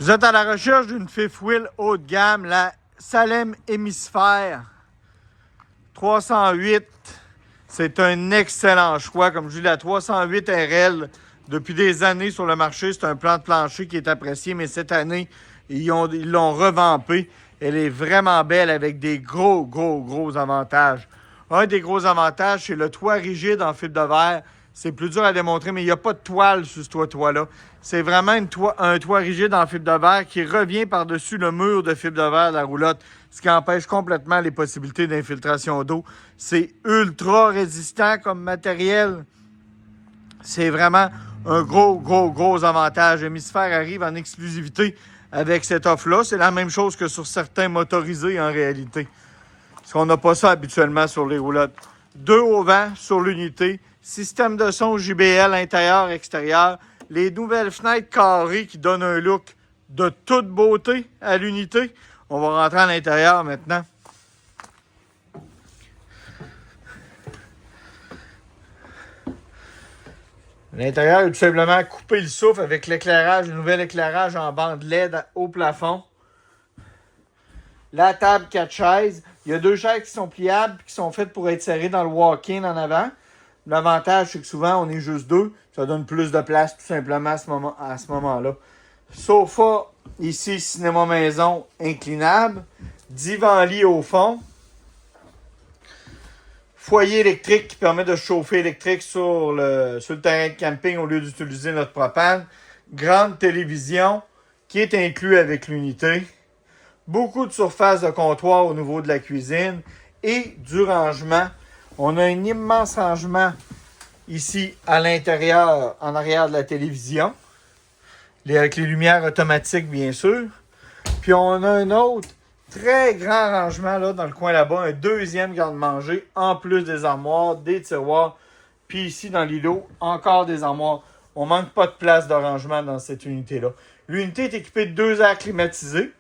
Vous êtes à la recherche d'une fifth wheel haut de gamme, la Salem Hémisphère 308. C'est un excellent choix. Comme je dis, la 308 RL, depuis des années sur le marché, c'est un plan de plancher qui est apprécié, mais cette année, ils l'ont revampé. Elle est vraiment belle avec des gros avantages. Un des gros avantages, c'est le toit rigide en fibre de verre. C'est plus dur à démontrer, mais il n'y a pas de toile sur ce toit-là. C'est vraiment un toit rigide en fibre de verre qui revient par-dessus le mur de fibre de verre de la roulotte, ce qui empêche complètement les possibilités d'infiltration d'eau. C'est ultra résistant comme matériel. C'est vraiment un gros avantage. Hémisphère arrive en exclusivité avec cette offre-là. C'est la même chose que sur certains motorisés en réalité. Parce qu'on n'a pas ça habituellement sur les roulottes. 2 au vent sur l'unité. Système de son JBL intérieur-extérieur. Les nouvelles fenêtres carrées qui donnent un look de toute beauté à l'unité. On va rentrer à l'intérieur maintenant. L'intérieur est tout simplement couper le souffle avec l'éclairage, le nouvel éclairage en bande LED au plafond. La table 4 chaises. Il y a 2 chaises qui sont pliables et qui sont faites pour être serrées dans le walk-in en avant. L'avantage, c'est que souvent, on est juste 2. Ça donne plus de place tout simplement à ce moment-là. Sofa, ici, cinéma maison, inclinable. Divan-lit au fond. Foyer électrique qui permet de chauffer électrique sur le terrain de camping au lieu d'utiliser notre propane. Grande télévision qui est inclue avec l'unité. Beaucoup de surface de comptoir au niveau de la cuisine et du rangement. On a un immense rangement ici à l'intérieur, en arrière de la télévision. Avec les lumières automatiques, bien sûr. Puis on a un autre très grand rangement là dans le coin là-bas. Un deuxième garde-manger, en plus des armoires, des tiroirs. Puis ici, dans l'îlot, encore des armoires. On manque pas de place de rangement dans cette unité-là. L'unité est équipée de 2 airs climatisés.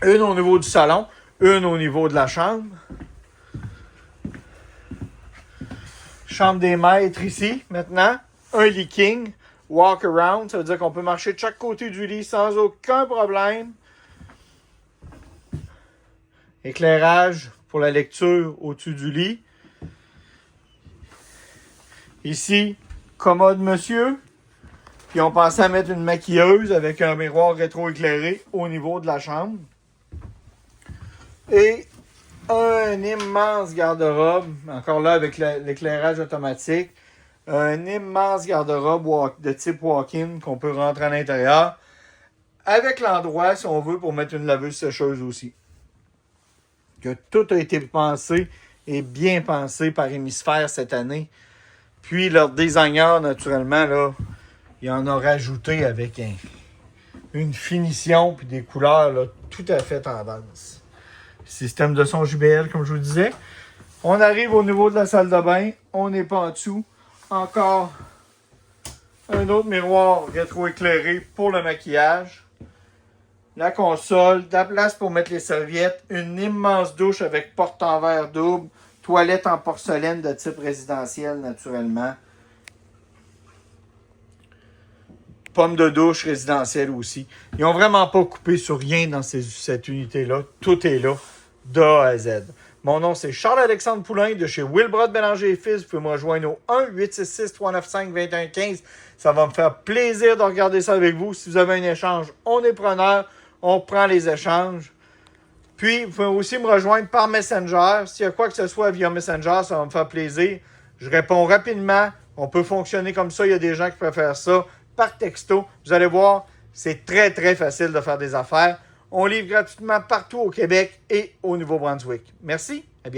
Une au niveau du salon, une au niveau de la chambre. Chambre des maîtres ici, maintenant. Un lit king, walk around. Ça veut dire qu'on peut marcher de chaque côté du lit sans aucun problème. Éclairage pour la lecture au-dessus du lit. Ici, commode monsieur. Puis on pensait à mettre une maquilleuse avec un miroir rétro-éclairé au niveau de la chambre. Et un immense garde-robe, encore là avec l'éclairage automatique. Un immense garde-robe de type walk-in qu'on peut rentrer à l'intérieur. Avec l'endroit, si on veut, pour mettre une laveuse sécheuse aussi. Que tout a été pensé et bien pensé par Hémisphère cette année. Puis leur designer, naturellement, là, il en a rajouté avec une finition puis des couleurs là, tout à fait tendance. Système de son JBL, comme je vous disais. On arrive au niveau de la salle de bain. On n'est pas en dessous. Encore un autre miroir rétro-éclairé pour le maquillage. La console, de la place pour mettre les serviettes. Une immense douche avec porte en verre double. Toilette en porcelaine de type résidentiel, naturellement. Pomme de douche résidentielle aussi. Ils n'ont vraiment pas coupé sur rien dans cette unité-là. Tout est là, de A à Z. Mon nom, c'est Charles-Alexandre Poulain de chez Wilbrod Bélanger et Fils. Vous pouvez me rejoindre au 1-866-395-2115. Ça va me faire plaisir de regarder ça avec vous. Si vous avez un échange, on est preneur. On prend les échanges. Puis, vous pouvez aussi me rejoindre par Messenger. S'il y a quoi que ce soit via Messenger, ça va me faire plaisir. Je réponds rapidement. On peut fonctionner comme ça. Il y a des gens qui préfèrent ça par texto. Vous allez voir, c'est très facile de faire des affaires. On livre gratuitement partout au Québec et au Nouveau-Brunswick. Merci.